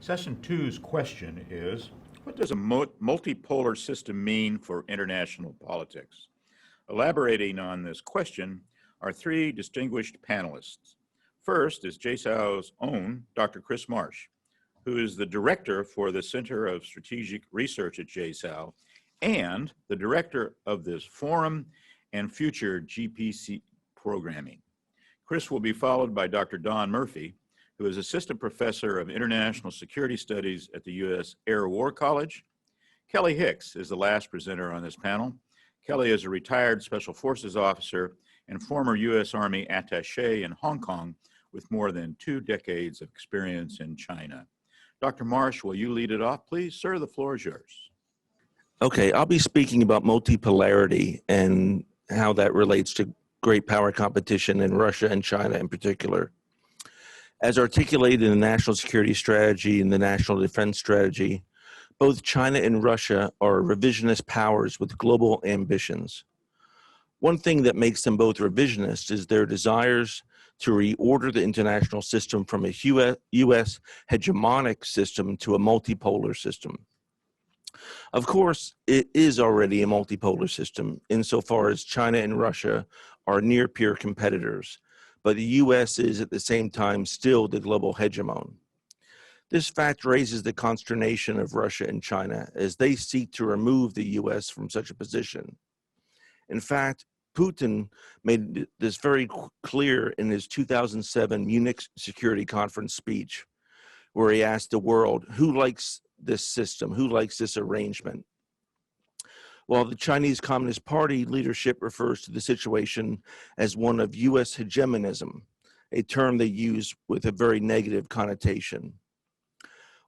Session two's question is, what does a multipolar system mean for international politics? Elaborating on this question are three distinguished panelists. First is JSAO's own Dr. Chris Marsh, who is the director for the Center of Strategic Research at JSAO and the director of this forum and future GPC programming. Chris will be followed by Dr. Don Murphy, who is Assistant Professor of International Security Studies at the U.S. Air War College. Kelly Hicks is the last presenter on this panel. Kelly is a retired Special Forces officer and former U.S. Army attaché in Hong Kong with more than 2 decades of experience in China. Dr. Marsh, will you lead it off, please? Sir, the floor is yours. Okay, I'll be speaking about multipolarity and how that relates to great power competition in Russia and China in particular. As articulated in the National Security Strategy and the National Defense Strategy, both China and Russia are revisionist powers with global ambitions. One thing that makes them both revisionist is their desires to reorder the international system from a U.S. hegemonic system to a multipolar system. Of course, it is already a multipolar system insofar as China and Russia are near peer competitors, but the U.S. is at the same time still the global hegemon. This fact raises the consternation of Russia and China as they seek to remove the U.S. from such a position. In fact, Putin made this very clear in his 2007 Munich Security Conference speech, where he asked the world, who likes this system? Who likes this arrangement? While the Chinese Communist Party leadership refers to the situation as one of U.S. hegemonism, a term they use with a very negative connotation.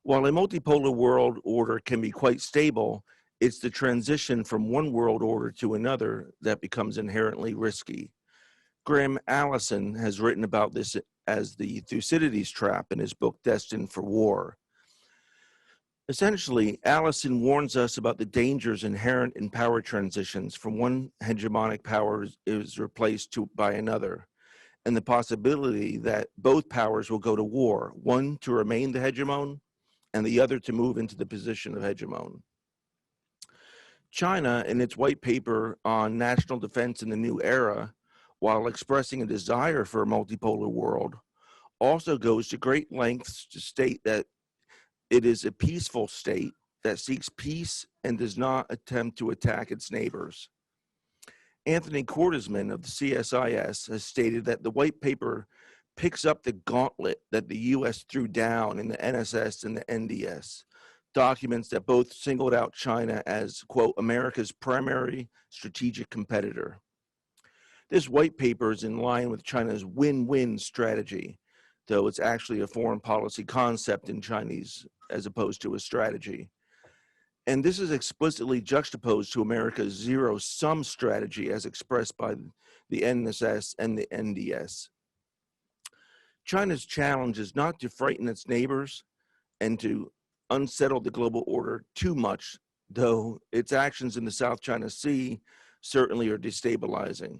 While a multipolar world order can be quite stable, it's the transition from one world order to another that becomes inherently risky. Graham Allison has written about this as the Thucydides trap in his book Destined for War. Essentially, Allison warns us about the dangers inherent in power transitions from one hegemonic power is replaced by another, and the possibility that both powers will go to war, one to remain the hegemon and the other to move into the position of hegemon. China, in its white paper on national defense in the new era, while expressing a desire for a multipolar world, also goes to great lengths to state that it is a peaceful state that seeks peace and does not attempt to attack its neighbors. Anthony Cordesman of the CSIS has stated that the white paper picks up the gauntlet that the U.S. threw down in the NSS and the NDS, documents that both singled out China as, quote, America's primary strategic competitor. This white paper is in line with China's win-win strategy, though it's actually a foreign policy concept in Chinese as opposed to a strategy. And this is explicitly juxtaposed to America's zero-sum strategy as expressed by the NSS and the NDS. China's challenge is not to frighten its neighbors and to unsettle the global order too much, though its actions in the South China Sea certainly are destabilizing.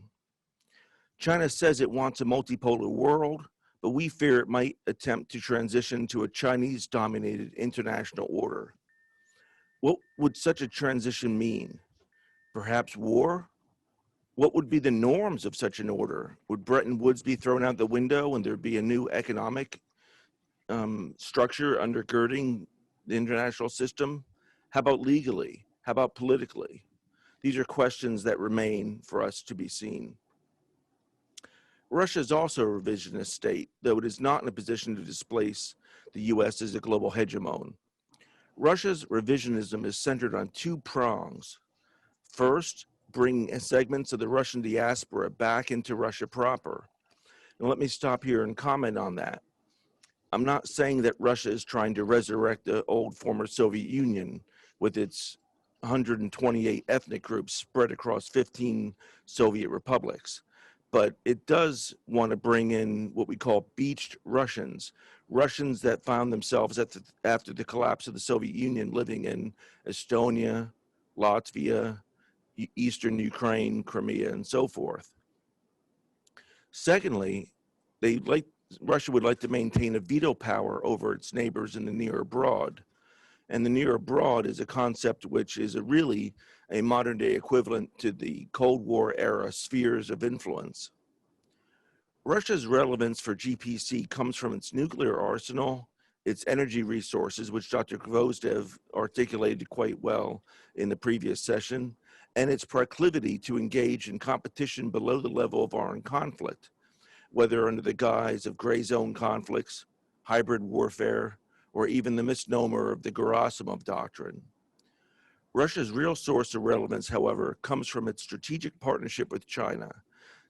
China says it wants a multipolar world, but we fear it might attempt to transition to a Chinese-dominated international order. What would such a transition mean? Perhaps war? What would be the norms of such an order? Would Bretton Woods be thrown out the window and there'd be a new economic structure undergirding the international system? How about legally? How about politically? These are questions that remain for us to be seen. Russia is also a revisionist state, though it is not in a position to displace the U.S. as a global hegemon. Russia's revisionism is centered on 2 prongs. First, bringing segments of the Russian diaspora back into Russia proper. And let me stop here and comment on that. I'm not saying that Russia is trying to resurrect the old former Soviet Union with its 128 ethnic groups spread across 15 Soviet republics. But it does want to bring in what we call beached Russians, Russians that found themselves after the collapse of the Soviet Union living in Estonia, Latvia, Eastern Ukraine, Crimea, and so forth. Secondly, they like Russia would like to maintain a veto power over its neighbors in the near abroad. And the near abroad is a concept which is really a modern day equivalent to the Cold War era spheres of influence. Russia's relevance for GPC comes from its nuclear arsenal, its energy resources, which Dr. Gvozdev articulated quite well in the previous session, and its proclivity to engage in competition below the level of armed conflict, whether under the guise of gray zone conflicts, hybrid warfare, or even the misnomer of the Gerasimov Doctrine. Russia's real source of relevance, however, comes from its strategic partnership with China.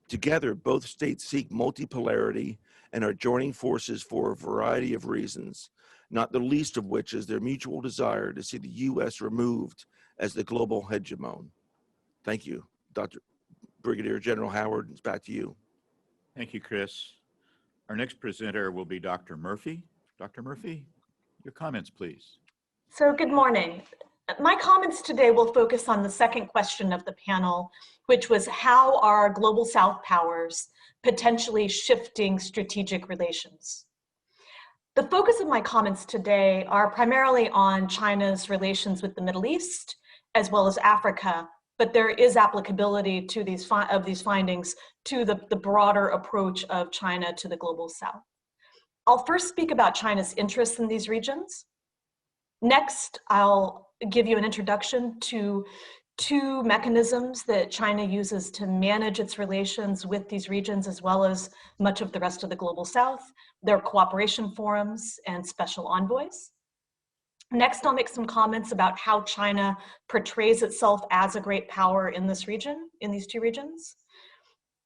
Together, both states seek multipolarity and are joining forces for a variety of reasons, not the least of which is their mutual desire to see the U.S. removed as the global hegemon. Thank you, Dr. Brigadier General Howard. It's back to you. Thank you, Chris. Our next presenter will be Dr. Murphy. Dr. Murphy, your comments, please. So good morning. My comments today will focus on the second question of the panel, which was how are Global South powers potentially shifting strategic relations? The focus of my comments today are primarily on China's relations with the Middle East, as well as Africa, but there is applicability to these findings to the broader approach of China to the Global South. I'll first speak about China's interests in these regions. Next, I'll give you an introduction to two mechanisms that China uses to manage its relations with these regions, as well as much of the rest of the Global South. Their cooperation forums and special envoys. Next, I'll make some comments about how China portrays itself as a great power in this region, in these two regions,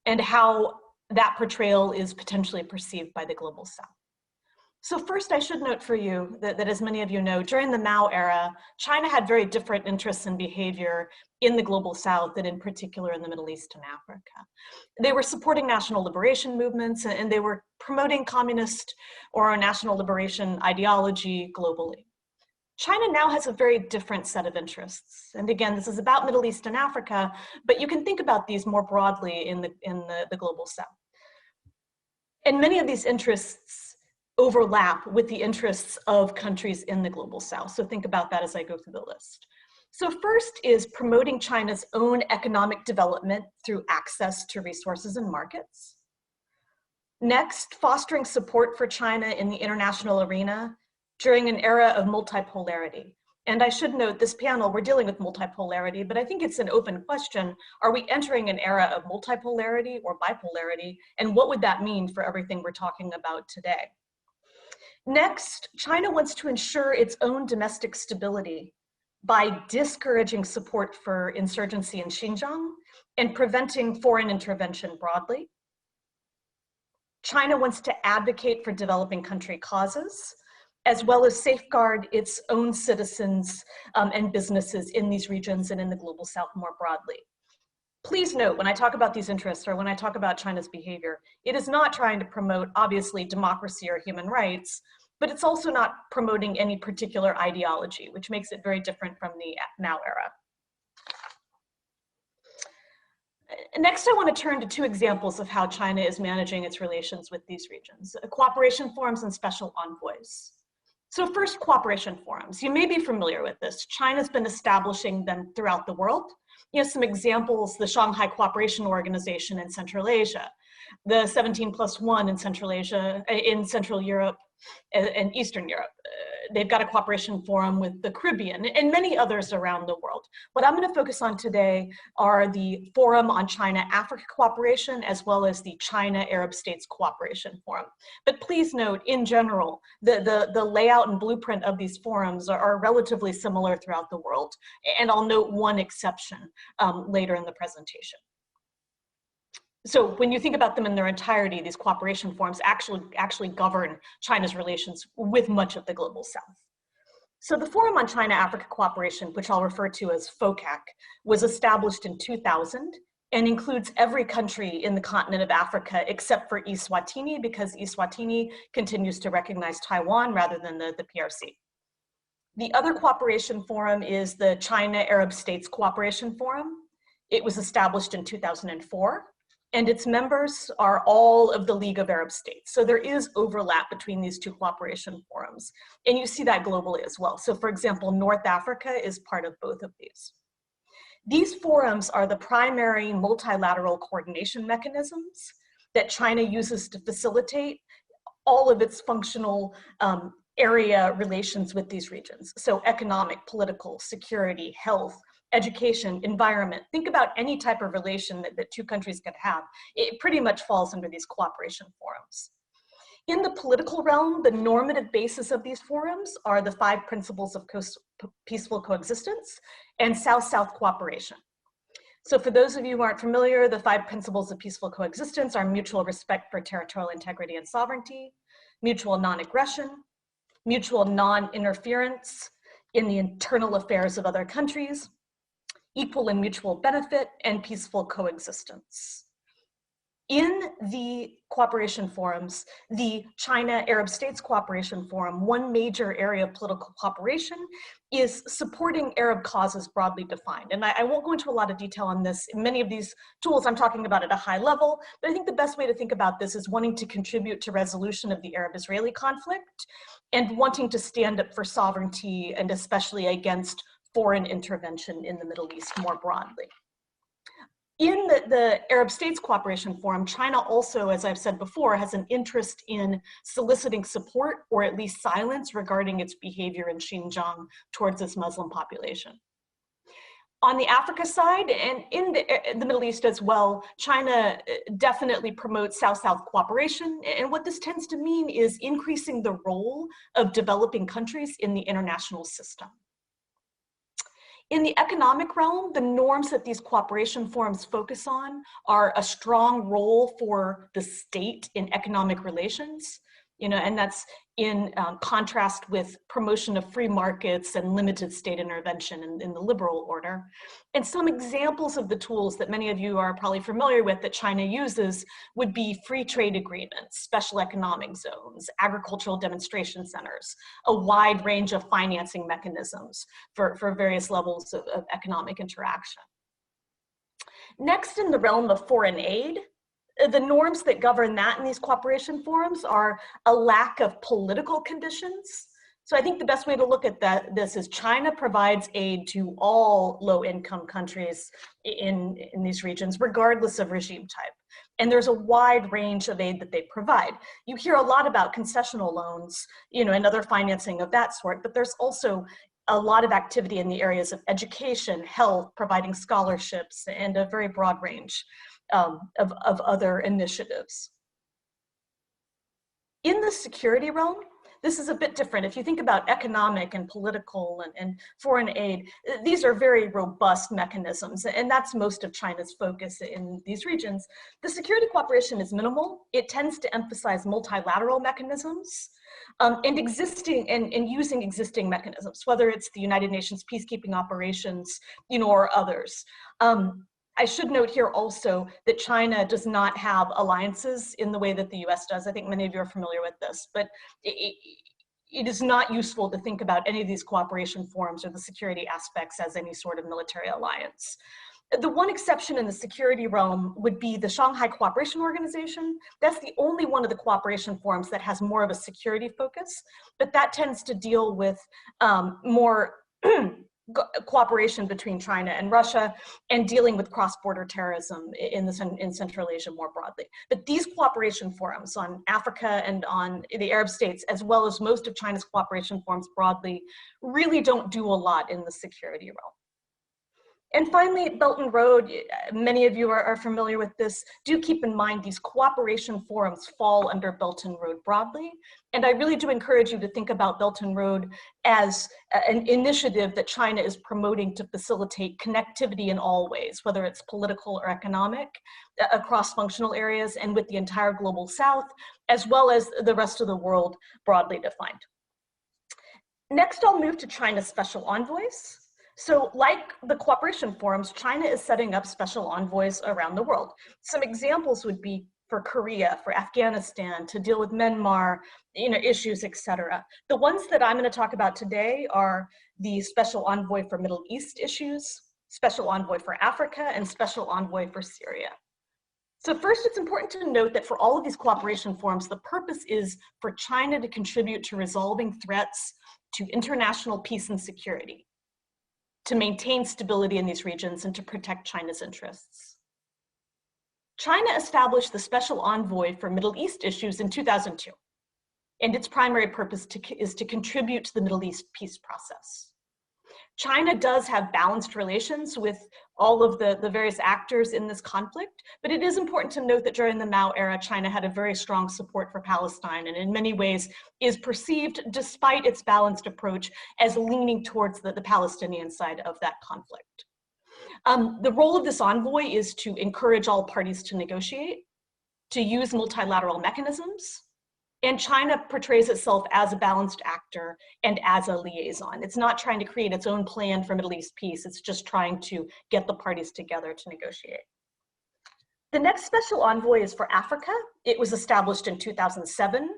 and how that portrayal is potentially perceived by the Global South. So first, I should note for you that as many of you know, during the Mao era, China had very different interests and behavior in the Global South and in particular in the Middle East and Africa. They were supporting national liberation movements and they were promoting communist or national liberation ideology globally. China now has a very different set of interests. And again, this is about Middle East and Africa, but you can think about these more broadly in the Global South. And many of these interests overlap with the interests of countries in the Global South. So think about that as I go through the list. So first is promoting China's own economic development through access to resources and markets. Next, fostering support for China in the international arena during an era of multipolarity. And I should note this panel, we're dealing with multipolarity, but I think it's an open question. Are we entering an era of multipolarity or bipolarity? And what would that mean for everything we're talking about today? Next, China wants to ensure its own domestic stability by discouraging support for insurgency in Xinjiang and preventing foreign intervention broadly. China wants to advocate for developing country causes, as well as safeguard its own citizens and businesses in these regions and in the Global South more broadly. Please note, when I talk about these interests or when I talk about China's behavior, it is not trying to promote, obviously, democracy or human rights, but it's also not promoting any particular ideology, which makes it very different from the Mao era. Next, I want to turn to two examples of how China is managing its relations with these regions, cooperation forums and special envoys. So first, cooperation forums. You may be familiar with this. China's been establishing them throughout the world. You know, some examples, the Shanghai Cooperation Organization in Central Asia, the 17+1 in Central Asia, in Central Europe and Eastern Europe. They've got a cooperation forum with the Caribbean and many others around the world. What I'm going to focus on today are the Forum on China-Africa Cooperation, as well as the China-Arab States Cooperation Forum. But please note, in general, the layout and blueprint of these forums are relatively similar throughout the world. And I'll note one exception later in the presentation. So when you think about them in their entirety, these cooperation forums actually govern China's relations with much of the Global South. So the Forum on China-Africa Cooperation, which I'll refer to as FOCAC, was established in 2000 and includes every country in the continent of Africa except for Eswatini, because Eswatini continues to recognize Taiwan rather than the PRC. The other cooperation forum is the China-Arab States Cooperation Forum. It was established in 2004. and its members are all of the League of Arab States. So there is overlap between these two cooperation forums, and you see that globally as well. So for example, North Africa is part of both of these. These forums are the primary multilateral coordination mechanisms that China uses to facilitate all of its functional area relations with these regions. So economic, political, security, health, education, environment. Think about any type of relation that two countries could have. It pretty much falls under these cooperation forums. In the political realm, the normative basis of these forums are the 5 principles of peaceful coexistence and South-South cooperation. So for those of you who aren't familiar, the 5 principles of peaceful coexistence are mutual respect for territorial integrity and sovereignty, mutual non-aggression, mutual non-interference in the internal affairs of other countries, equal and mutual benefit, and peaceful coexistence. In the cooperation forums, the China-Arab States Cooperation Forum, one major area of political cooperation is supporting Arab causes broadly defined. And I won't go into a lot of detail on this. Many of these tools I'm talking about at a high level, but I think the best way to think about this is wanting to contribute to resolution of the Arab-Israeli conflict and wanting to stand up for sovereignty and especially against foreign intervention in the Middle East more broadly. In the Arab States Cooperation Forum, China also, as I've said before, has an interest in soliciting support or at least silence regarding its behavior in Xinjiang towards its Muslim population. On the Africa side and in the Middle East as well, China definitely promotes South-South cooperation. And what this tends to mean is increasing the role of developing countries in the international system. In the economic realm, the norms that these cooperation forums focus on are a strong role for the state in economic relations, and that's in contrast with promotion of free markets and limited state intervention in the liberal order. And some examples of the tools that many of you are probably familiar with that China uses would be free trade agreements, special economic zones, agricultural demonstration centers, a wide range of financing mechanisms for various levels of economic interaction. Next, in the realm of foreign aid, the norms that govern that in these cooperation forums are a lack of political conditions. So I think the best way to look at this is China provides aid to all low-income countries in these regions, regardless of regime type. And there's a wide range of aid that they provide. You hear a lot about concessional loans, and other financing of that sort, but there's also a lot of activity in the areas of education, health, providing scholarships, and a very broad range of other initiatives. In the security realm, this is a bit different. If you think about economic and political and foreign aid, these are very robust mechanisms, and that's most of China's focus in these regions. The security cooperation is minimal. It tends to emphasize multilateral mechanisms and using existing mechanisms, whether it's the United Nations peacekeeping operations, or others. I should note here also that China does not have alliances in the way that the US does. I think many of you are familiar with this, but it is not useful to think about any of these cooperation forums or the security aspects as any sort of military alliance. The one exception in the security realm would be the Shanghai Cooperation Organization. That's the only one of the cooperation forums that has more of a security focus, but that tends to deal with more cooperation between China and Russia and dealing with cross-border terrorism in Central Asia more broadly. But these cooperation forums on Africa and on the Arab states, as well as most of China's cooperation forums broadly, really don't do a lot in the security realm. And finally, Belt and Road, many of you are familiar with this. Do keep in mind these cooperation forums fall under Belt and Road broadly. And I really do encourage you to think about Belt and Road as an initiative that China is promoting to facilitate connectivity in all ways, whether it's political or economic, across functional areas and with the entire global South, as well as the rest of the world broadly defined. Next, I'll move to China's special envoys. So like the cooperation forums, China is setting up special envoys around the world. Some examples would be for Korea, for Afghanistan, to deal with Myanmar, issues, etc. The ones that I'm going to talk about today are the special envoy for Middle East issues, special envoy for Africa, and special envoy for Syria. So first, it's important to note that for all of these cooperation forums, the purpose is for China to contribute to resolving threats to international peace and security, to maintain stability in these regions, and to protect China's interests. China established the Special Envoy for Middle East issues in 2002, and its primary purpose is to contribute to the Middle East peace process. China does have balanced relations with all of the various actors in this conflict, but it is important to note that during the Mao era, China had a very strong support for Palestine, and in many ways is perceived, despite its balanced approach, as leaning towards the Palestinian side of that conflict. The role of this envoy is to encourage all parties to negotiate, to use multilateral mechanisms, and China portrays itself as a balanced actor and as a liaison. It's not trying to create its own plan for Middle East peace. It's just trying to get the parties together to negotiate. The next special envoy is for Africa. It was established in 2007.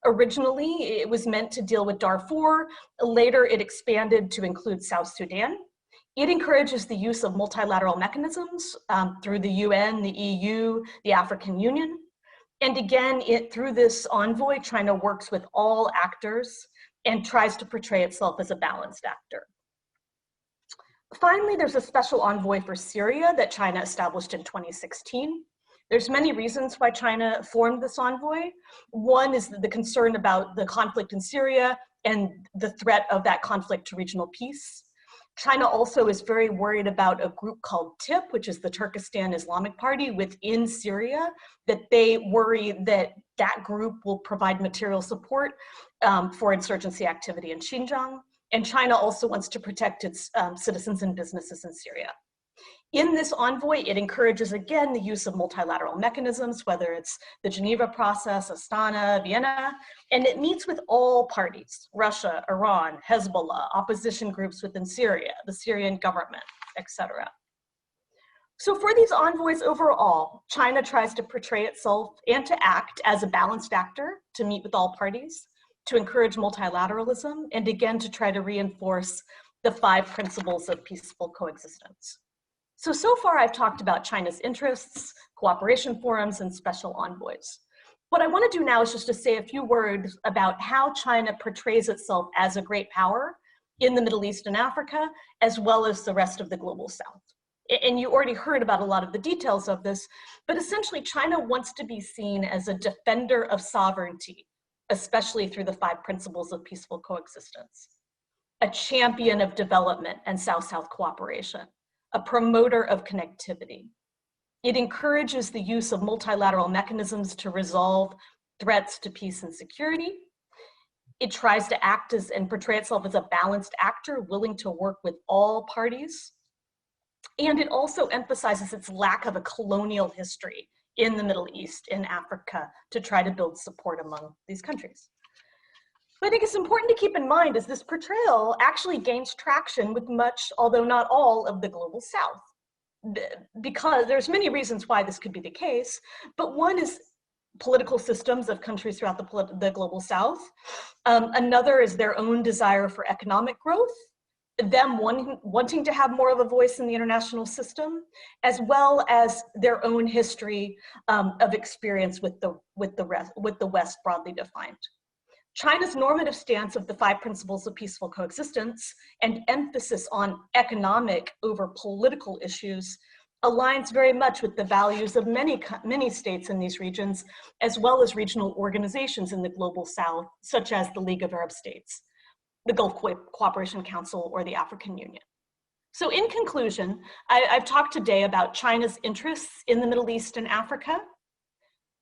Originally, it was meant to deal with Darfur. Later, it expanded to include South Sudan. It encourages the use of multilateral mechanisms through the UN, the EU, the African Union. And again, through this envoy, China works with all actors and tries to portray itself as a balanced actor. Finally, there's a special envoy for Syria that China established in 2016. There's many reasons why China formed this envoy. One is the concern about the conflict in Syria and the threat of that conflict to regional peace. China also is very worried about a group called TIP, which is the Turkestan Islamic Party within Syria, that they worry that that group will provide material support for insurgency activity in Xinjiang. And China also wants to protect its citizens and businesses in Syria. In this envoy, it encourages, again, the use of multilateral mechanisms, whether it's the Geneva process, Astana, Vienna, and it meets with all parties, Russia, Iran, Hezbollah, opposition groups within Syria, the Syrian government, etc. So for these envoys overall, China tries to portray itself and to act as a balanced actor, to meet with all parties, to encourage multilateralism, and again, to try to reinforce the 5 principles of peaceful coexistence. So far I've talked about China's interests, cooperation forums, and special envoys. What I want to do now is just to say a few words about how China portrays itself as a great power in the Middle East and Africa, as well as the rest of the global South. And you already heard about a lot of the details of this, but essentially China wants to be seen as a defender of sovereignty, especially through the 5 principles of peaceful coexistence, a champion of development and South-South cooperation, a promoter of connectivity. It encourages the use of multilateral mechanisms to resolve threats to peace and security. It tries to act as and portray itself as a balanced actor, willing to work with all parties. And it also emphasizes its lack of a colonial history in the Middle East and Africa to try to build support among these countries. What I think it's important to keep in mind is this portrayal actually gains traction with much, although not all, of the global South. Because there's many reasons why this could be the case, but one is political systems of countries throughout the global South. Another is their own desire for economic growth, them wanting to have more of a voice in the international system, as well as their own history of experience with the West broadly defined. China's normative stance of the 5 principles of peaceful coexistence and emphasis on economic over political issues aligns very much with the values of many states in these regions, as well as regional organizations in the global South, such as the League of Arab States, the Gulf Cooperation Council, or the African Union. So in conclusion, I've talked today about China's interests in the Middle East and Africa,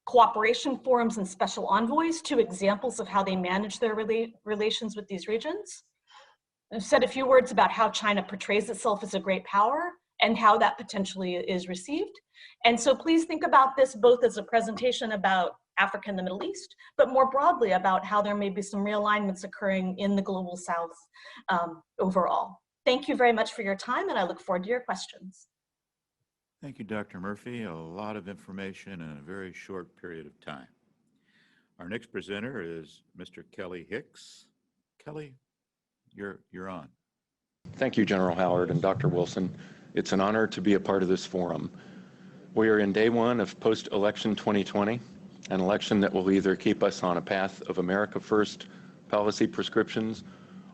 cooperation forums and special envoys, 2 examples of how they manage their relations with these regions. I've said a few words about how China portrays itself as a great power and how that potentially is received. And so please think about this both as a presentation about Africa and the Middle East, but more broadly about how there may be some realignments occurring in the global South overall. Thank you very much for your time, and I look forward to your questions. Thank you, Dr. Murphy. A lot of information in a very short period of time. Our next presenter is Mr. Kelly Hicks. Kelly, you're on. Thank you, General Howard and Dr. Wilson. It's an honor to be a part of this forum. We are in day one of post-election 2020, an election that will either keep us on a path of America First policy prescriptions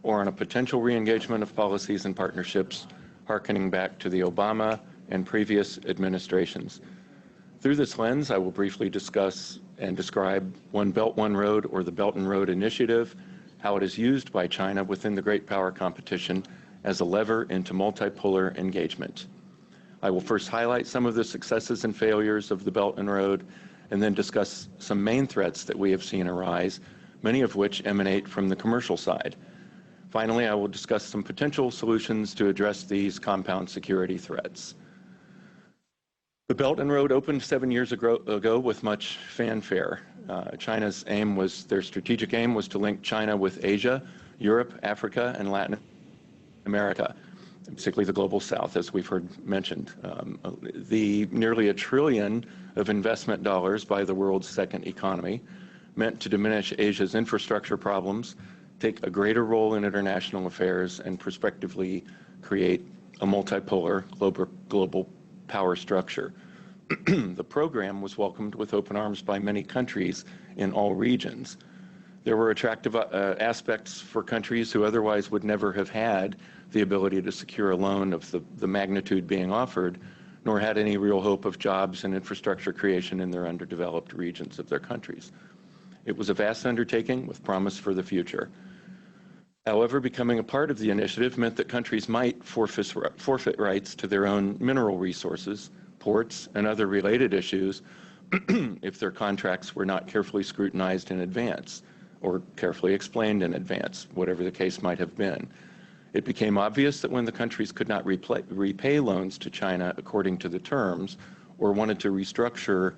or on a potential re-engagement of policies and partnerships harkening back to the Obama and previous administrations. Through this lens, I will briefly discuss and describe One Belt, One Road, or the Belt and Road Initiative, how it is used by China within the great power competition as a lever into multipolar engagement. I will first highlight some of the successes and failures of the Belt and Road, and then discuss some main threats that we have seen arise, many of which emanate from the commercial side. Finally, I will discuss some potential solutions to address these compound security threats. The Belt and Road opened 7 years ago with much fanfare. China's aim was, their strategic aim was to link China with Asia, Europe, Africa, and Latin America, particularly the global south, as we've heard mentioned. The nearly $1 trillion of investment dollars by the world's second economy meant to diminish Asia's infrastructure problems, take a greater role in international affairs, and prospectively create a multipolar global power structure. The program was welcomed with open arms by many countries in all regions. There were attractive aspects for countries who otherwise would never have had the ability to secure a loan of the magnitude being offered, nor had any real hope of jobs and infrastructure creation in their underdeveloped regions of their countries. It was a vast undertaking with promise for the future. However, becoming a part of the initiative meant that countries might forfeit rights to their own mineral resources, ports, and other related issues if their contracts were not carefully scrutinized in advance or carefully explained in advance, whatever the case might have been. It became obvious that when the countries could not repay loans to China according to the terms, or wanted to restructure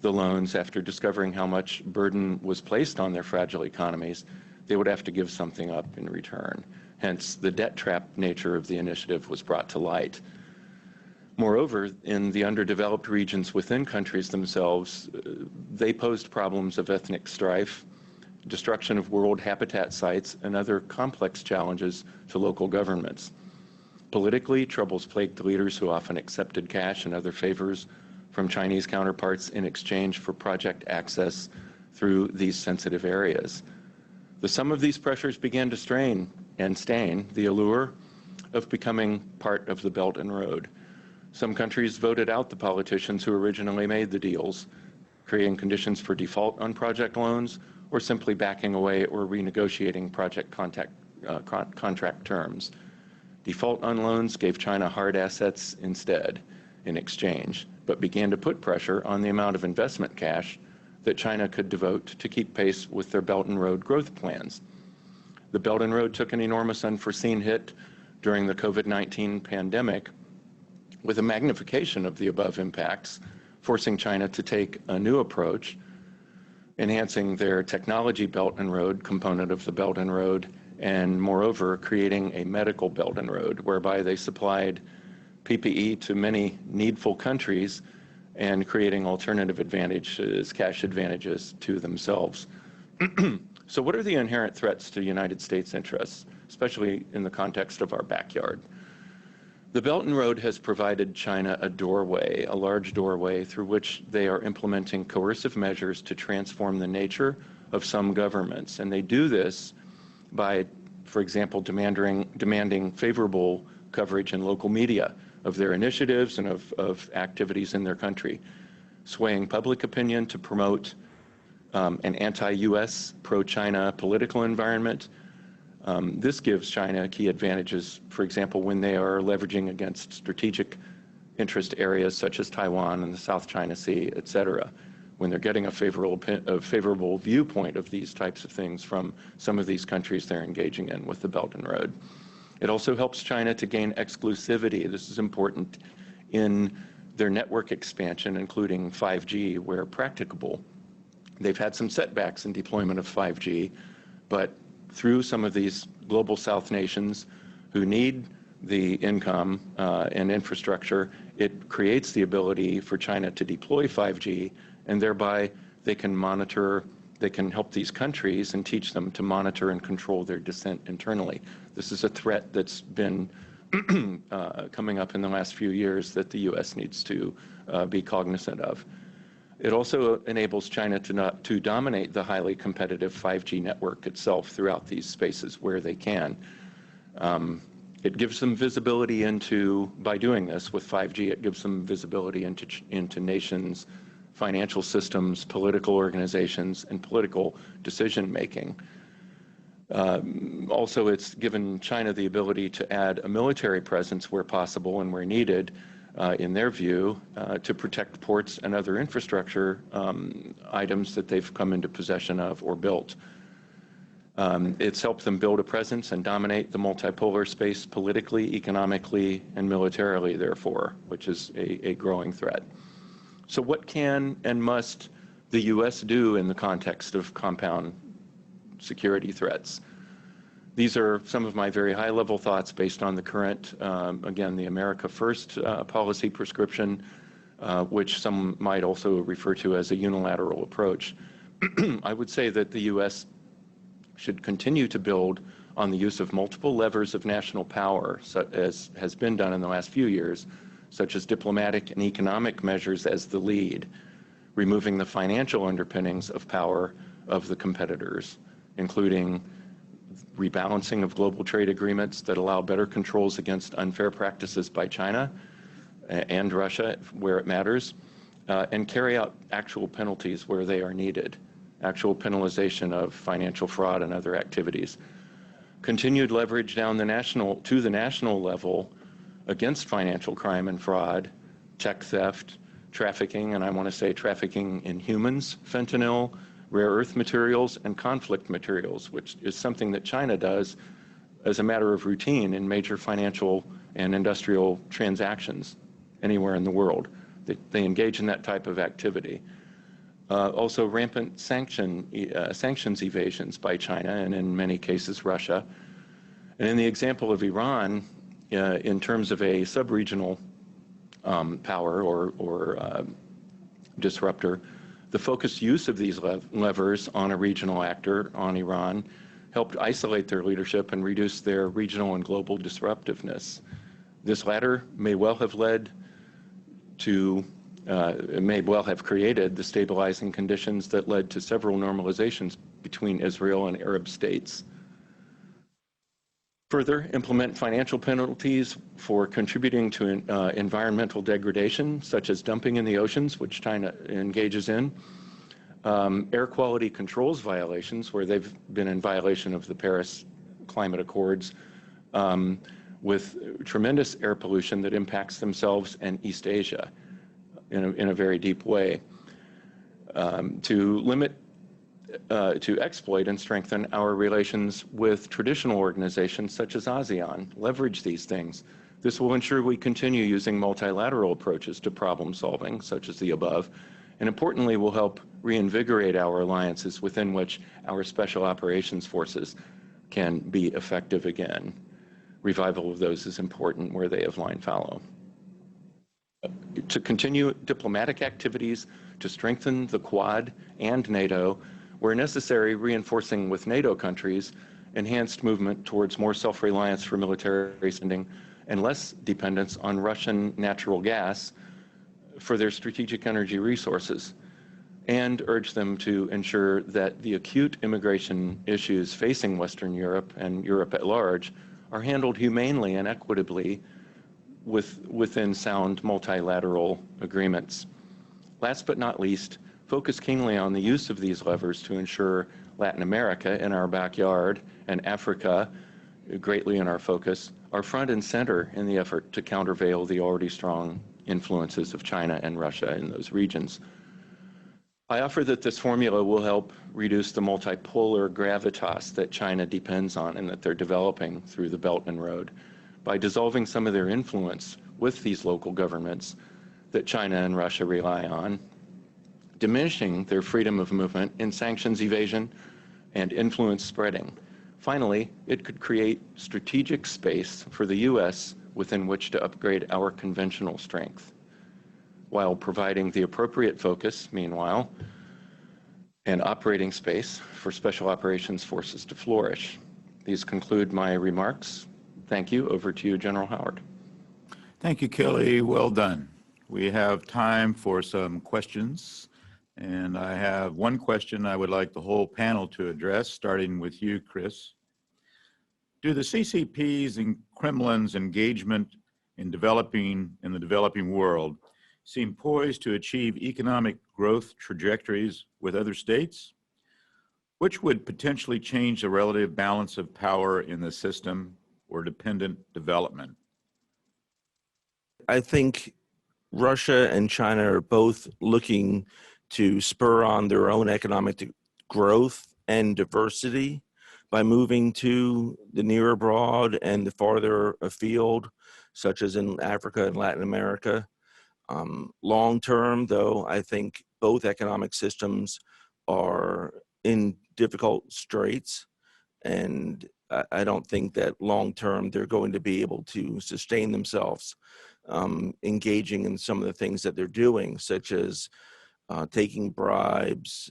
the loans after discovering how much burden was placed on their fragile economies, they would have to give something up in return. Hence, the debt trap nature of the initiative was brought to light. Moreover, in the underdeveloped regions within countries themselves, they posed problems of ethnic strife, destruction of world habitat sites, and other complex challenges to local governments. Politically, troubles plagued the leaders who often accepted cash and other favors from Chinese counterparts in exchange for project access through these sensitive areas. The sum of these pressures began to strain and stain the allure of becoming part of the Belt and Road. Some countries voted out the politicians who originally made the deals, creating conditions for default on project loans, or simply backing away or renegotiating project contract terms. Default on loans gave China hard assets instead in exchange, but began to put pressure on the amount of investment cash that China could devote to keep pace with their Belt and Road growth plans. The Belt and Road took an enormous unforeseen hit during the COVID-19 pandemic, with a magnification of the above impacts, forcing China to take a new approach, enhancing their technology Belt and Road component of the Belt and Road, and moreover, creating a medical Belt and Road, whereby they supplied PPE to many needful countries and creating alternative advantages, cash advantages to themselves. So what are the inherent threats to United States interests, especially in the context of our backyard? The Belt and Road has provided China a doorway, a large doorway, through which they are implementing coercive measures to transform the nature of some governments. And they do this by, for example, demanding favorable coverage in local media of their initiatives and of activities in their country, swaying public opinion to promote an anti-US, pro-China political environment. This gives China key advantages, for example, when they are leveraging against strategic interest areas such as Taiwan and the South China Sea, et cetera, when they're getting a favorable viewpoint of these types of things from some of these countries they're engaging in with the Belt and Road. It also helps China to gain exclusivity. This is important in their network expansion, including 5G, where practicable. They've had some setbacks in deployment of 5G, but through some of these global South nations who need the income and infrastructure, it creates the ability for China to deploy 5G, and thereby they can help these countries and teach them to monitor and control their descent internally. This is a threat that's been coming up in the last few years that the US needs to be cognizant of. It also enables China to dominate the highly competitive 5G network itself throughout these spaces where they can. It gives them visibility into, by doing this with 5G, it gives them visibility into nations, financial systems, political organizations, and political decision-making. Also, it's given China the ability to add a military presence where possible and where needed, in their view, to protect ports and other infrastructure items that they've come into possession of or built. It's helped them build a presence and dominate the multipolar space politically, economically, and militarily, therefore, which is a growing threat. So what can and must the U.S. do in the context of compound security threats? These are some of my very high-level thoughts based on the current, again, the America First policy prescription, which some might also refer to as a unilateral approach. I would say that the U.S. should continue to build on the use of multiple levers of national power, as has been done in the last few years, such as diplomatic and economic measures as the lead, removing the financial underpinnings of power of the competitors, including rebalancing of global trade agreements that allow better controls against unfair practices by China and Russia where it matters, and carry out actual penalties where they are needed, actual penalization of financial fraud and other activities. Continued leverage down the national level against financial crime and fraud, tech theft, trafficking, and I want to say trafficking in humans, fentanyl, rare earth materials, and conflict materials, which is something that China does as a matter of routine in major financial and industrial transactions anywhere in the world. They engage in that type of activity. Also rampant sanctions evasions by China, and in many cases Russia. And in the example of Iran, in terms of a sub-regional power or disruptor, the focused use of these levers on a regional actor, on Iran, helped isolate their leadership and reduce their regional and global disruptiveness. This latter may well have led to, may well have created the stabilizing conditions that led to several normalizations between Israel and Arab states. Further, implement financial penalties for contributing to environmental degradation, such as dumping in the oceans, which China engages in, air quality controls violations, where they've been in violation of the Paris Climate Accords, with tremendous air pollution that impacts themselves and East Asia in a very deep way, to limit to exploit and strengthen our relations with traditional organizations such as ASEAN. Leverage these things. This will ensure we continue using multilateral approaches to problem solving, such as the above, and importantly will help reinvigorate our alliances within which our special operations forces can be effective again. Revival of those is important where they have line fallow. To continue diplomatic activities to strengthen the Quad and NATO, where necessary, reinforcing with NATO countries enhanced movement towards more self-reliance for military spending and less dependence on Russian natural gas for their strategic energy resources, and urge them to ensure that the acute immigration issues facing Western Europe and Europe at large are handled humanely and equitably within sound multilateral agreements. Last but not least, focus keenly on the use of these levers to ensure Latin America in our backyard and Africa, greatly in our focus, are front and center in the effort to countervail the already strong influences of China and Russia in those regions. I offer that this formula will help reduce the multipolar gravitas that China depends on and that they're developing through the Belt and Road by dissolving some of their influence with these local governments that China and Russia rely on, diminishing their freedom of movement in sanctions evasion and influence spreading. Finally, it could create strategic space for the U.S. within which to upgrade our conventional strength, while providing the appropriate focus, meanwhile, and operating space for special operations forces to flourish. These conclude my remarks. Thank you. Over to you, General Howard. Thank you, Kelly. Well done. We have time for some questions. And I have one question I would like the whole panel to address, starting with you, Chris. Do the CCP's and Kremlin's engagement in the developing world seem poised to achieve economic growth trajectories with other states, which would potentially change the relative balance of power in the system or dependent development? I think Russia and China are both looking to spur on their own economic growth and diversity by moving to the near abroad and the farther afield, such as in Africa and Latin America. Long term, though, I think both economic systems are in difficult straits, and I don't think that long term they're going to be able to sustain themselves engaging in some of the things that they're doing, such as taking bribes,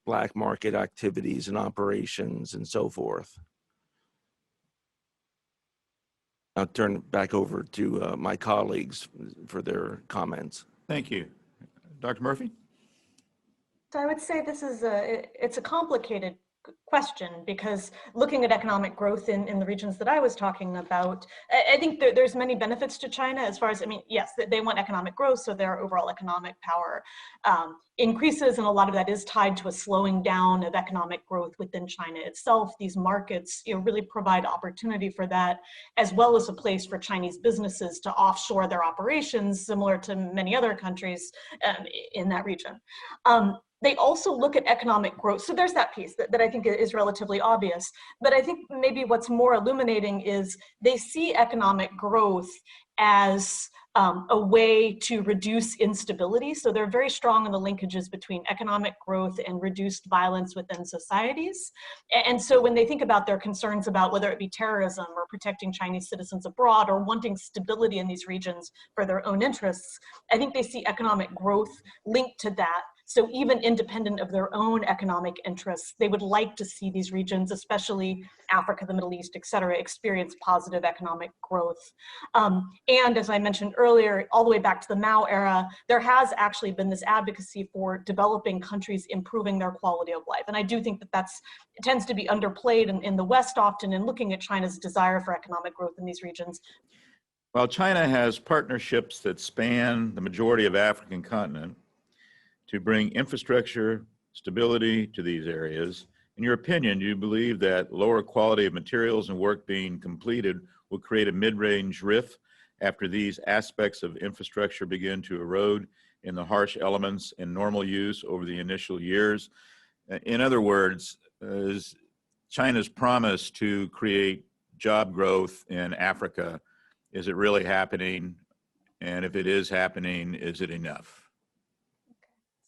black market activities and operations, and so forth. I'll turn it back over to my colleagues for their comments. Thank you. Dr. Murphy? So I would say it's a complicated question, because looking at economic growth in the regions that I was talking about, I think there's many benefits to China as far as, I mean, yes, they want economic growth, so their overall economic power increases, and a lot of that is tied to a slowing down of economic growth within China itself. These markets, really provide opportunity for that, as well as a place for Chinese businesses to offshore their operations, similar to many other countries in that region. They also look at economic growth. So there's that piece that I think is relatively obvious. But I think maybe what's more illuminating is they see economic growth as a way to reduce instability. So they're very strong in the linkages between economic growth and reduced violence within societies. And so when they think about their concerns about whether it be terrorism or protecting Chinese citizens abroad or wanting stability in these regions for their own interests, I think they see economic growth linked to that. So even independent of their own economic interests, they would like to see these regions, especially Africa, the Middle East, et cetera, experience positive economic growth. And as I mentioned earlier, all the way back to the Mao era, there has actually been this advocacy for developing countries improving their quality of life. And I do think that it tends to be underplayed in the West often in looking at China's desire for economic growth in these regions. While China has partnerships that span the majority of African continent to bring infrastructure stability to these areas, in your opinion, do you believe that lower quality of materials and work being completed will create a mid-range rift after these aspects of infrastructure begin to erode in the harsh elements in normal use over the initial years? In other words, is China's promise to create job growth in Africa, is it really happening? And if it is happening, is it enough?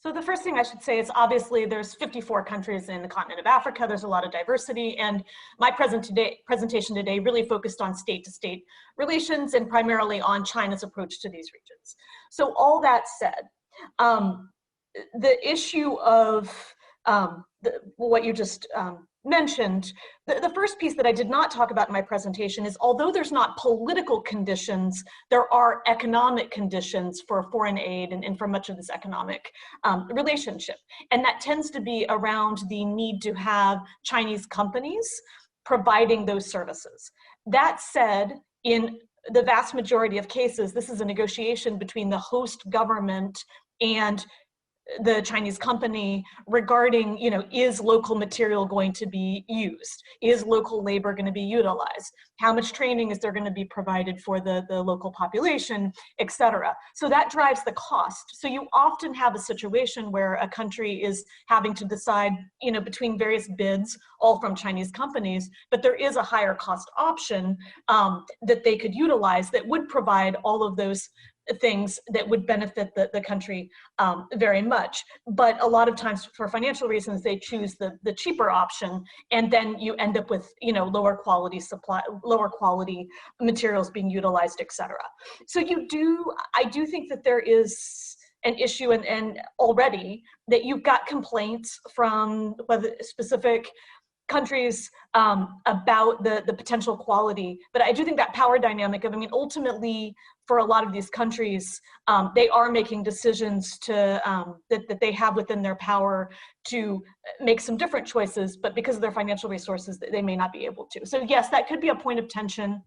So the first thing I should say is, obviously there's 54 countries in the continent of Africa. There's a lot of diversity, and my presentation today really focused on state-to-state relations and primarily on China's approach to these regions. So all that said, the issue of what you just mentioned, the first piece that I did not talk about in my presentation is, although there's not political conditions, there are economic conditions for foreign aid and for much of this economic relationship. And that tends to be around the need to have Chinese companies providing those services. That said, in the vast majority of cases, this is a negotiation between the host government and the Chinese company regarding, is local material going to be used? Is local labor going to be utilized? How much training is there going to be provided for the local population, et cetera? So that drives the cost. So you often have a situation where a country is having to decide, between various bids, all from Chinese companies, but there is a higher cost option that they could utilize that would provide all of those things that would benefit the country very much. But a lot of times for financial reasons, they choose the cheaper option, and then you end up with lower quality supply, lower quality materials being utilized, et cetera. So I do think that there is an issue, and already that you've got complaints from whether specific countries about the potential quality. But I do think that power dynamic of, I mean, ultimately, for a lot of these countries, they are making decisions to that they have within their power to make some different choices, but because of their financial resources, they may not be able to. So yes, that could be a point of tension,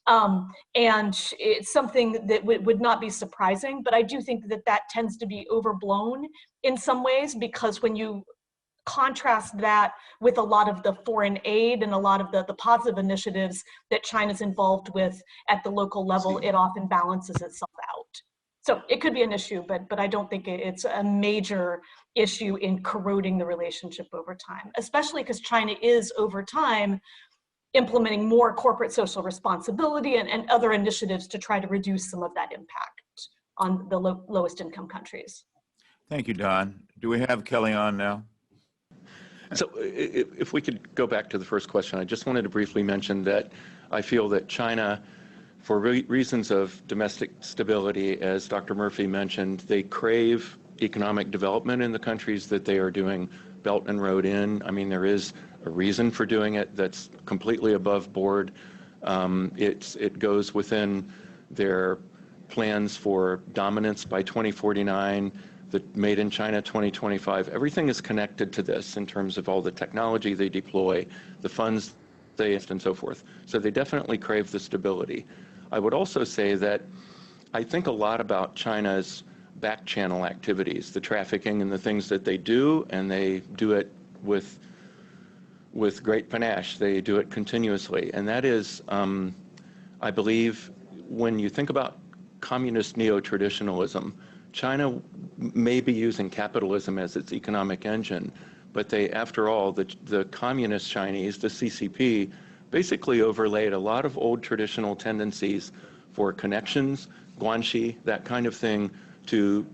and it's something that would not be surprising. But I do think that that tends to be overblown in some ways, because when you contrast that with a lot of the foreign aid and a lot of the positive initiatives that China's involved with at the local level, it often balances itself out. So it could be an issue, but I don't think it's a major issue in corroding the relationship over time, especially because China is over time implementing more corporate social responsibility and other initiatives to try to reduce some of that impact on the lowest income countries. Thank you, Don. Do we have Kelly on now? So if we could go back to the first question, I just wanted to briefly mention that I feel that China, for reasons of domestic stability, as Dr. Murphy mentioned, they crave economic development in the countries that they are doing Belt and Road in. I mean, there is a reason for doing it that's completely above board. It goes within their plans for dominance by 2049. The Made in China 2025, everything is connected to this in terms of all the technology they deploy, the funds they invest, and so forth. So they definitely crave the stability. I would also say that I think a lot about China's back channel activities, the trafficking and the things that they do, and they do it with great panache. They do it continuously. And that is, I believe, when you think about communist neo-traditionalism, China may be using capitalism as its economic engine, but they, after all, the communist Chinese, the CCP, basically overlaid a lot of old traditional tendencies for connections, guanxi, that kind of thing, to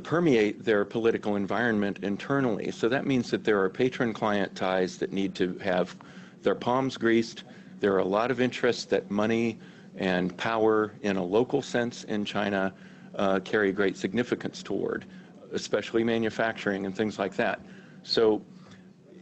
permeate their political environment internally. So that means that there are patron-client ties that need to have their palms greased. There are a lot of interests that money and power in a local sense in China carry great significance toward, especially manufacturing and things like that. So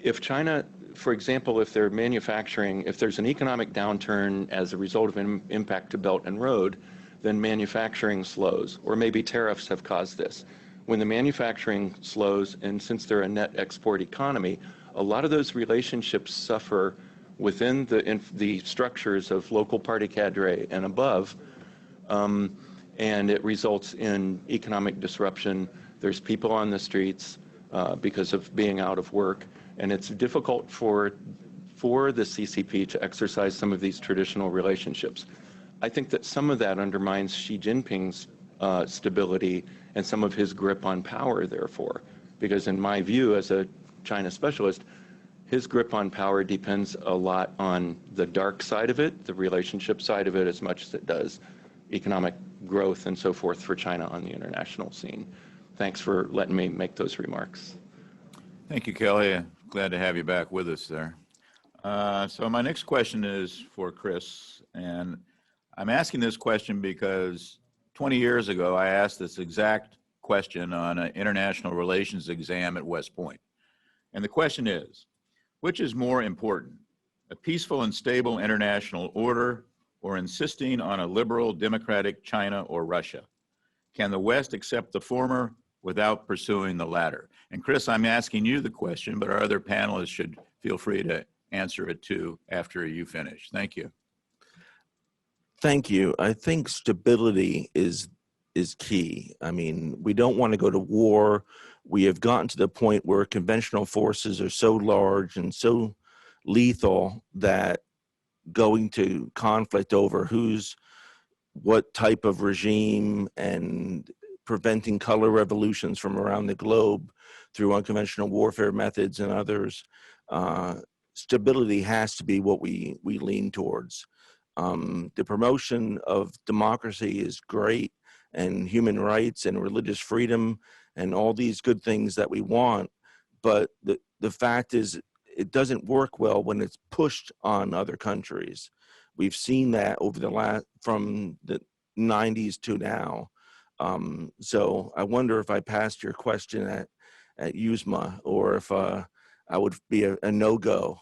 if China, for example, if they're manufacturing, if there's an economic downturn as a result of an impact to Belt and Road, then manufacturing slows, or maybe tariffs have caused this. When the manufacturing slows, and since they're a net export economy, a lot of those relationships suffer within the structures of local party cadre and above, and it results in economic disruption. There's people on the streets because of being out of work, and it's difficult for the CCP to exercise some of these traditional relationships. I think that some of that undermines Xi Jinping's stability and some of his grip on power, therefore, because in my view as a China specialist, his grip on power depends a lot on the dark side of it, the relationship side of it, as much as it does economic growth and so forth for China on the international scene. Thanks for letting me make those remarks. Thank you, Kelly. Glad to have you back with us there. So my next question is for Chris, and I'm asking this question because 20 years ago, I asked this exact question on an international relations exam at West Point. And the question is, which is more important, a peaceful and stable international order or insisting on a liberal democratic China or Russia? Can the West accept the former without pursuing the latter? And Chris, I'm asking you the question, but our other panelists should feel free to answer it too after you finish. Thank you. Thank you. I think stability is key. I mean, we don't want to go to war. We have gotten to the point where conventional forces are so large and so lethal that going to conflict over what type of regime and preventing color revolutions from around the globe through unconventional warfare methods and others, stability has to be what we lean towards. The promotion of democracy is great, and human rights and religious freedom and all these good things that we want, but the fact is it doesn't work well when it's pushed on other countries. We've seen that over from the 90s to now. So I wonder if I passed your question at USMA, or if I would be a no-go.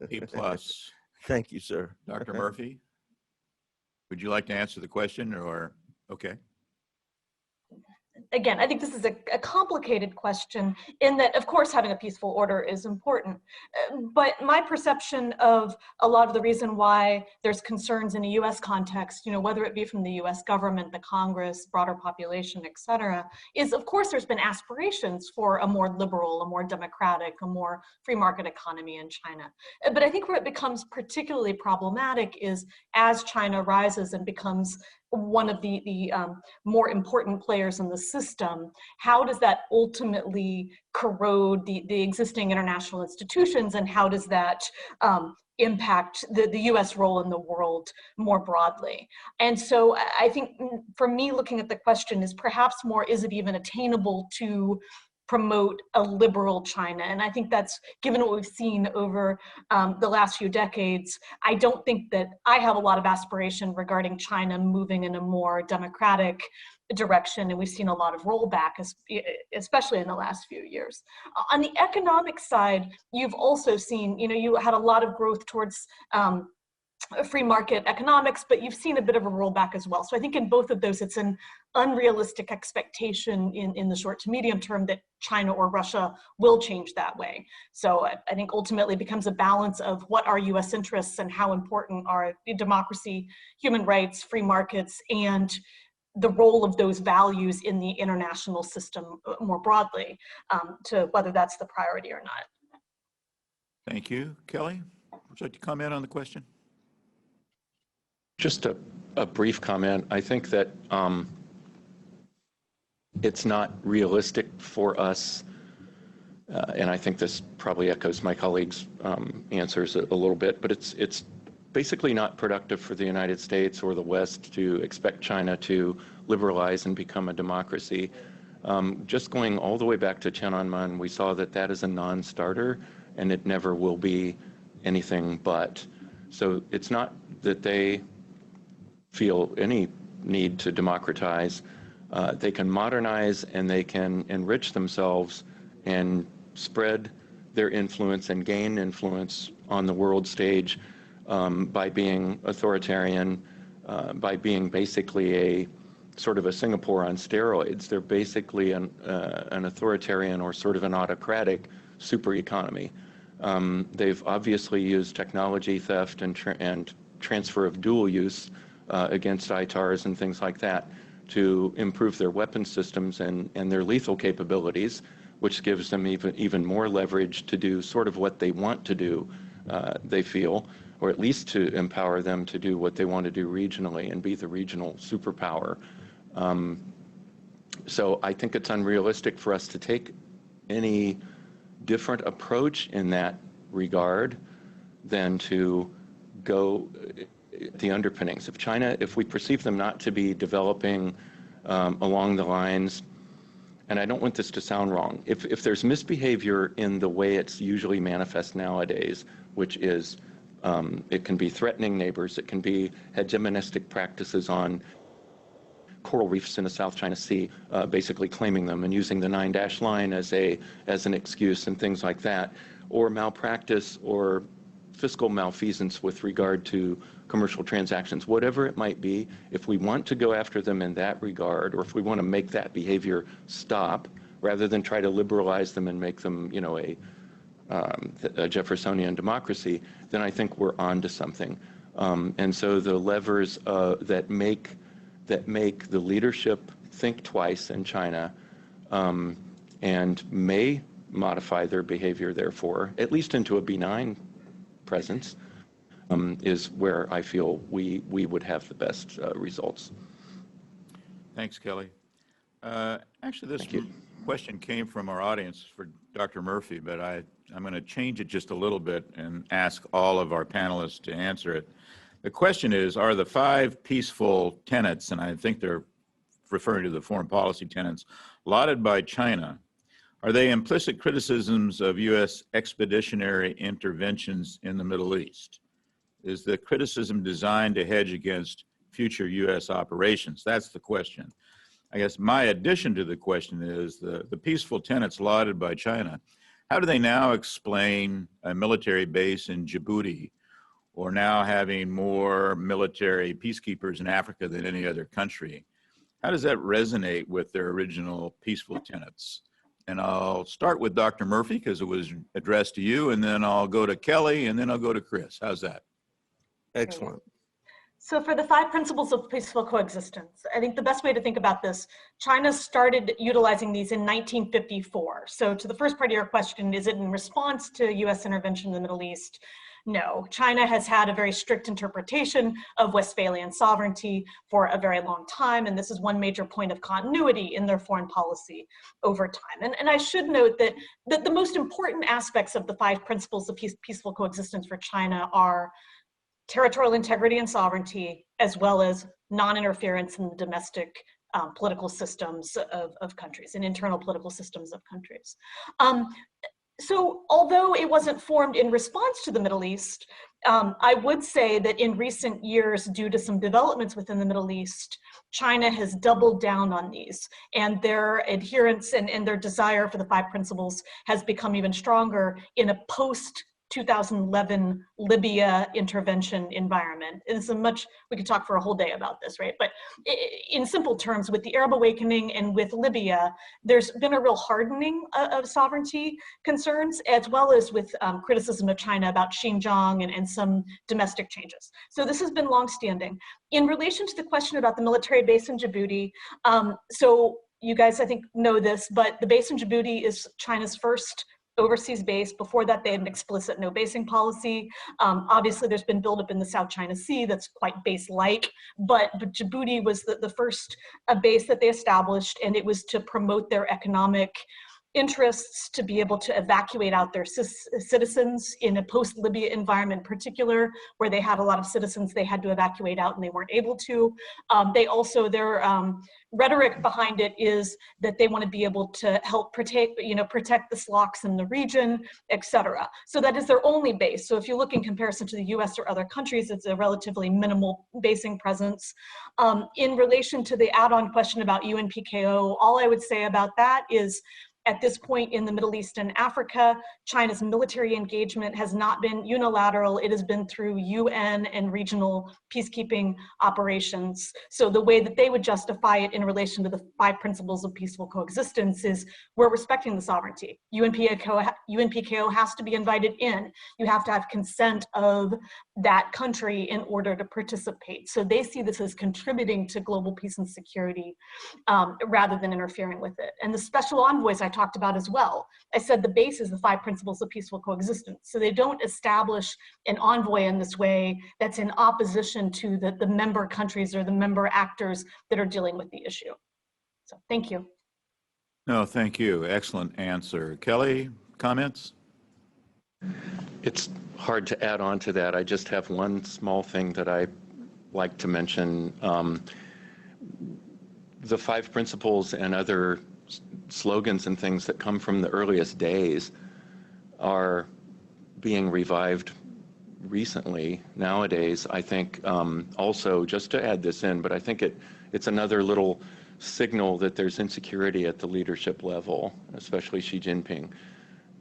A plus. Thank you, sir. Dr. Murphy, would you like to answer the question or, okay? Again, I think this is a complicated question in that, of course, having a peaceful order is important. But my perception of a lot of the reason why there's concerns in a US context, whether it be from the US government, the Congress, broader population, et cetera, is of course there's been aspirations for a more liberal, a more democratic, a more free market economy in China. But I think where it becomes particularly problematic is as China rises and becomes one of the more important players in the system, how does that ultimately corrode the existing international institutions, and how does that impact the US role in the world more broadly? And so I think for me, looking at the question is perhaps more, is it even attainable to promote a liberal China? And I think that's, given what we've seen over the last few decades, I don't think that I have a lot of aspiration regarding China moving in a more democratic direction, and we've seen a lot of rollback, especially in the last few years. On the economic side, you've also seen, you had a lot of growth towards free market economics, but you've seen a bit of a rollback as well. So I think in both of those, it's an unrealistic expectation in the short to medium term that China or Russia will change that way. So I think ultimately it becomes a balance of what are US interests and how important are democracy, human rights, free markets, and the role of those values in the international system more broadly, to whether that's the priority or not. Thank you. Kelly, would you like to comment on the question? Just a brief comment. I think that it's not realistic for us, and I think this probably echoes my colleagues' answers a little bit, but it's basically not productive for the United States or the West to expect China to liberalize and become a democracy. Just going all the way back to Tiananmen, we saw that that is a non-starter, and it never will be anything but. So it's not that they feel any need to democratize. They can modernize and they can enrich themselves and spread their influence and gain influence on the world stage by being authoritarian, by being basically a sort of a Singapore on steroids. They're basically an authoritarian or sort of an autocratic super economy. They've obviously used technology theft and transfer of dual use against ITARs and things like that to improve their weapon systems and their lethal capabilities, which gives them even more leverage to do sort of what they want to do, they feel, or at least to empower them to do what they want to do regionally and be the regional superpower. So I think it's unrealistic for us to take any different approach in that regard than to go the underpinnings. If we perceive them not to be developing along the lines, and I don't want this to sound wrong, if there's misbehavior in the way it's usually manifest nowadays, which is it can be threatening neighbors, it can be hegemonistic practices on coral reefs in the South China Sea, basically claiming them and using the 9-dash line as an excuse and things like that, or malpractice or fiscal malfeasance with regard to commercial transactions, whatever it might be. If we want to go after them in that regard, or if we want to make that behavior stop, rather than try to liberalize them and make them, a Jeffersonian democracy, then I think we're on to something. And so the levers that make the leadership think twice in China and may modify their behavior, therefore, at least into a benign presence, is where I feel we would have the best results. Thanks, Kelly. Actually, this question came from our audience for Dr. Murphy, but I'm going to change it just a little bit and ask all of our panelists to answer it. The question is, are the 5 peaceful tenets, and I think they're referring to the foreign policy tenets, lauded by China, are they implicit criticisms of U.S. expeditionary interventions in the Middle East? Is the criticism designed to hedge against future U.S. operations? That's the question. I guess my addition to the question is the peaceful tenets lauded by China How do they now explain a military base in Djibouti, or now having more military peacekeepers in Africa than any other country? How does that resonate with their original peaceful tenets? And I'll start with Dr. Murphy because it was addressed to you, and then I'll go to Kelly, and then I'll go to Chris. How's that? Excellent. So for the 5 principles of peaceful coexistence, I think the best way to think about this, China started utilizing these in 1954. So to the first part of your question, is it in response to US intervention in the Middle East? No, China has had a very strict interpretation of Westphalian sovereignty for a very long time, and this is one major point of continuity in their foreign policy over time. And I should note that the most important aspects of the 5 principles of peaceful coexistence for China are territorial integrity and sovereignty, as well as non-interference in the domestic political systems of countries and internal political systems of countries. So although it wasn't formed in response to the Middle East, I would say that in recent years, due to some developments within the Middle East, China has doubled down on these, and their adherence and their desire for the 5 principles has become even stronger in a post 2011 Libya intervention environment. It's we could talk for a whole day about this, right? But in simple terms, with the Arab awakening and with Libya, there's been a real hardening of sovereignty concerns, as well as with criticism of China about Xinjiang and some domestic changes. So this has been longstanding. In relation to the question about the military base in Djibouti, so you guys, I think, know this, but the base in Djibouti is China's first overseas base. Before that, they had an explicit no basing policy. Obviously, there's been buildup in the South China Sea that's quite base-like, but Djibouti was the first base that they established, and it was to promote their economic interests, to be able to evacuate out their citizens in a post-Libya environment in particular, where they had a lot of citizens they had to evacuate out and they weren't able to. They also, their rhetoric behind it is that they want to be able to help protect the SLOCs in the region, etc. So that is their only base. So if you look in comparison to the US or other countries, it's a relatively minimal basing presence. In relation to the add-on question about UNPKO, all I would say about that is, at this point in the Middle East and Africa, China's military engagement has not been unilateral. It has been through UN and regional peacekeeping operations. So the way that they would justify it in relation to the 5 principles of peaceful coexistence is we're respecting the sovereignty. UNPKO has to be invited in. You have to have consent of that country in order to participate. So they see this as contributing to global peace and security rather than interfering with it. And the special envoys I talked about as well. I said the base is the 5 principles of peaceful coexistence. So they don't establish an envoy in this way that's in opposition to the member countries or the member actors that are dealing with the issue. So thank you. No, thank you. Excellent answer. Kelly, comments? It's hard to add on to that. I just have one small thing that I like to mention. The 5 principles and other slogans and things that come from the earliest days are being revived recently. Nowadays, I think also, just to add this in, but I think it's another little signal that there's insecurity at the leadership level, especially Xi Jinping.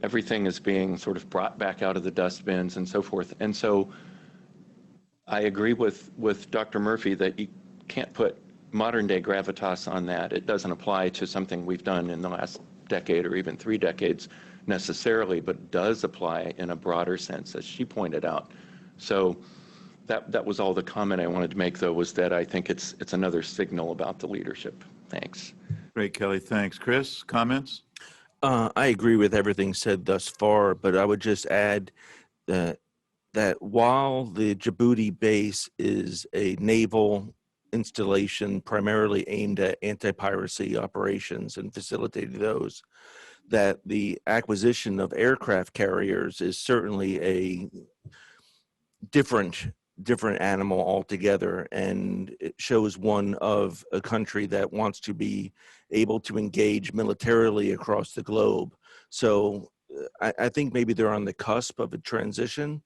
Everything is being sort of brought back out of the dustbins and so forth. And so I agree with Dr. Murphy that you can't put modern day gravitas on that. It doesn't apply to something we've done in the last decade or even 3 decades necessarily, but does apply in a broader sense, as she pointed out. So that was all the comment I wanted to make, though, was that I think it's another signal about the leadership. Thanks. Great, Kelly. Thanks. Chris, comments? I agree with everything said thus far, but I would just add that while the Djibouti base is a naval installation primarily aimed at anti-piracy operations and facilitating those, that the acquisition of aircraft carriers is certainly a different animal altogether, and it shows one of a country that wants to be able to engage militarily across the globe. So I think maybe they're on the cusp of a transition.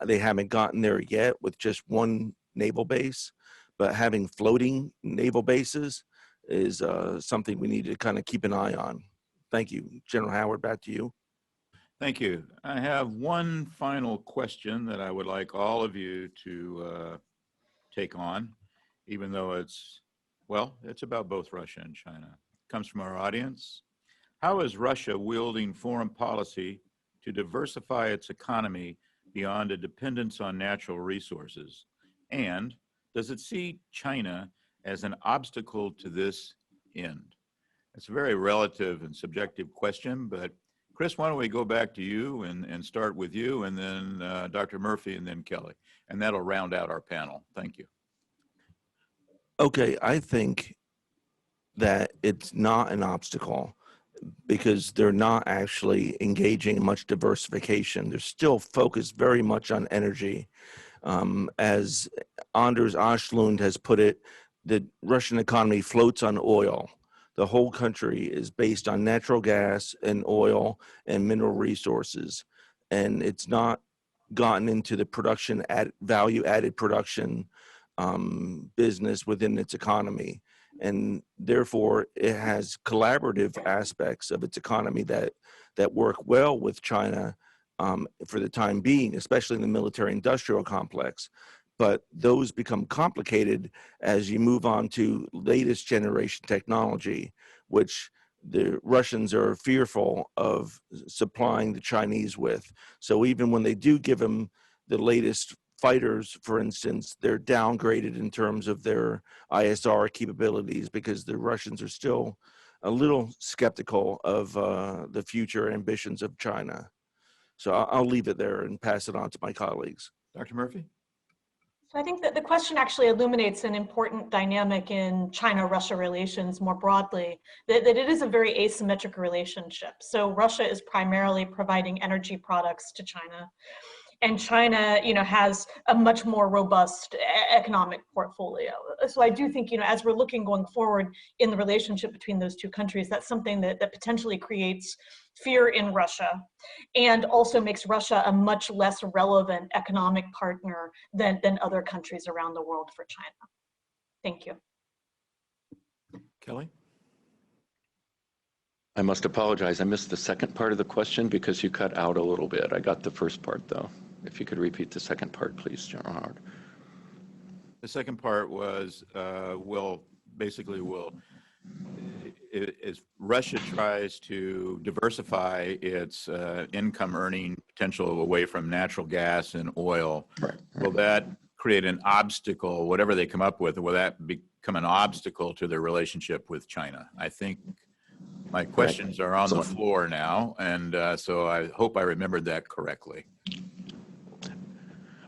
They haven't gotten there yet with just one naval base, but having floating naval bases is something we need to kind of keep an eye on. Thank you. General Howard, back to you. Thank you. I have one final question that I would like all of you to take on, even though it's, well, it's about both Russia and China. It comes from our audience. How is Russia wielding foreign policy to diversify its economy beyond a dependence on natural resources? And does it see China as an obstacle to this end? It's a very relative and subjective question, but Chris, why don't we go back to you and start with you, and then Dr. Murphy, and then Kelly, and that'll round out our panel. Thank you. Okay, I think that it's not an obstacle because they're not actually engaging in much diversification. They're still focused very much on energy. As Anders Ashlund has put it, the Russian economy floats on oil. The whole country is based on natural gas and oil and mineral resources. And it's not gotten into the production, value added production business within its economy. And therefore, it has collaborative aspects of its economy that work well with China for the time being, especially in the military-industrial complex. But those become complicated as you move on to latest generation technology, which the Russians are fearful of supplying the Chinese with. So even when they do give them the latest fighters, for instance, they're downgraded in terms of their ISR capabilities because the Russians are still a little skeptical of the future ambitions of China. So I'll leave it there and pass it on to my colleagues. Dr. Murphy? So I think that the question actually illuminates an important dynamic in China-Russia relations more broadly, that it is a very asymmetric relationship. So Russia is primarily providing energy products to China. And China, has a much more robust economic portfolio. So I do think, as we're looking going forward in the relationship between those two countries, that's something that potentially creates fear in Russia and also makes Russia a much less relevant economic partner than other countries around the world for China. Thank you. Kelly? I must apologize. I missed the second part of the question because you cut out a little bit. I got the first part, though. If you could repeat the second part, please, General Howard. The second part was, as Russia tries to diversify its income earning potential away from natural gas and oil, will that create an obstacle, whatever they come up with, will that become an obstacle to their relationship with China? I think my questions are on the floor now, and so I hope I remembered that correctly.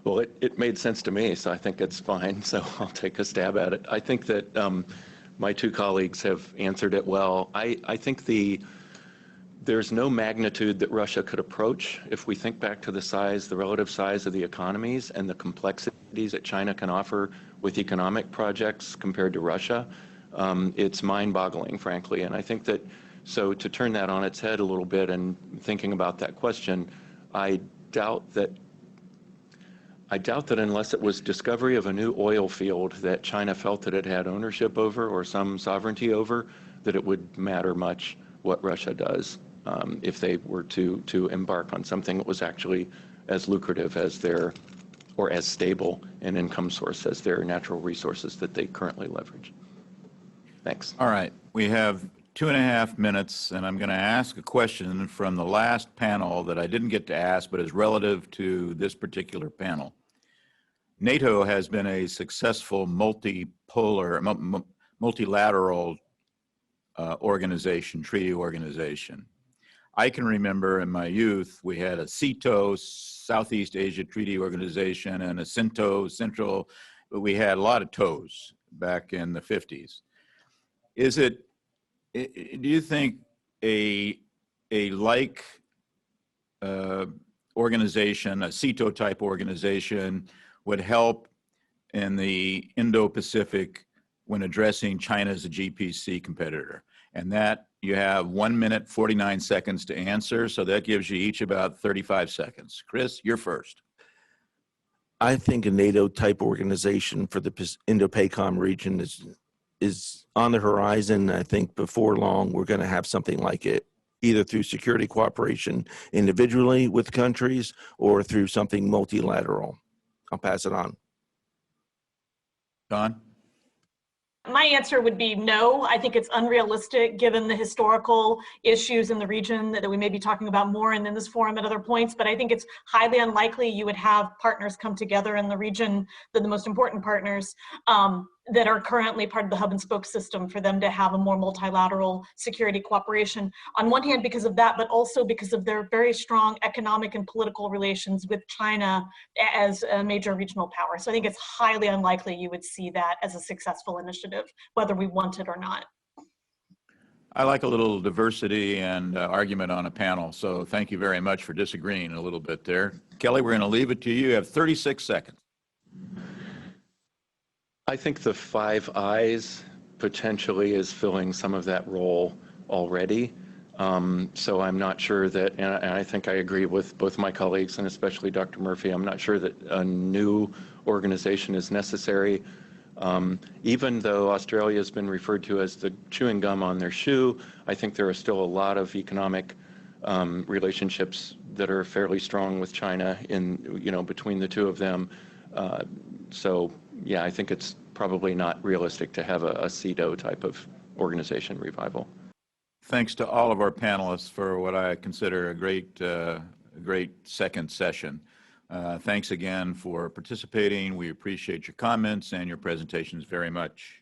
Well, it made sense to me, so I think it's fine. So I'll take a stab at it. I think that my two colleagues have answered it well. I think there's no magnitude that Russia could approach. If we think back to the relative size of the economies and the complexities that China can offer with economic projects compared to Russia, it's mind-boggling, frankly. And I think that, so to turn that on its head a little bit and thinking about that question, I doubt that unless it was discovery of a new oil field that China felt that it had ownership over or some sovereignty over, that it would matter much what Russia does if they were to embark on something that was actually as lucrative as or as stable an income source as their natural resources that they currently leverage. Thanks. All right, we have 2.5 minutes, and I'm going to ask a question from the last panel that I didn't get to ask, but is relative to this particular panel. NATO has been a successful multilateral organization, treaty organization. I can remember in my youth, we had a CETO, Southeast Asia Treaty Organization, and a CENTO, Central, but we had a lot of TOs back in the 50s. Do you think a like organization, a CETO type organization, would help in the Indo-Pacific when addressing China as a GPC competitor? And that you have 1 minute, 49 seconds to answer. So that gives you each about 35 seconds. Chris, you're first. I think a NATO type organization for the Indo-PACOM region is on the horizon. I think before long, we're going to have something like it either through security cooperation individually with countries or through something multilateral. I'll pass it on. Don? My answer would be no. I think it's unrealistic given the historical issues in the region that we may be talking about more in this forum at other points, but I think it's highly unlikely you would have partners come together in the region, the most important partners, that are currently part of the hub and spoke system, for them to have a more multilateral security cooperation. On one hand, because of that, but also because of their very strong economic and political relations with China as a major regional power. So I think it's highly unlikely you would see that as a successful initiative, whether we want it or not. I like a little diversity and argument on a panel, so thank you very much for disagreeing a little bit there. Kelly, we're going to leave it to you. You have 36 seconds. I think the Five Eyes potentially is filling some of that role already. So I'm not sure that, and I think I agree with both my colleagues and especially Dr. Murphy, I'm not sure that a new organization is necessary. Even though Australia has been referred to as the chewing gum on their shoe, I think there are still a lot of economic relationships that are fairly strong with China between the two of them. So yeah, I think it's probably not realistic to have a CEDAW type of organization revival. Thanks to all of our panelists for what I consider a great second session. Thanks again for participating. We appreciate your comments and your presentations very much.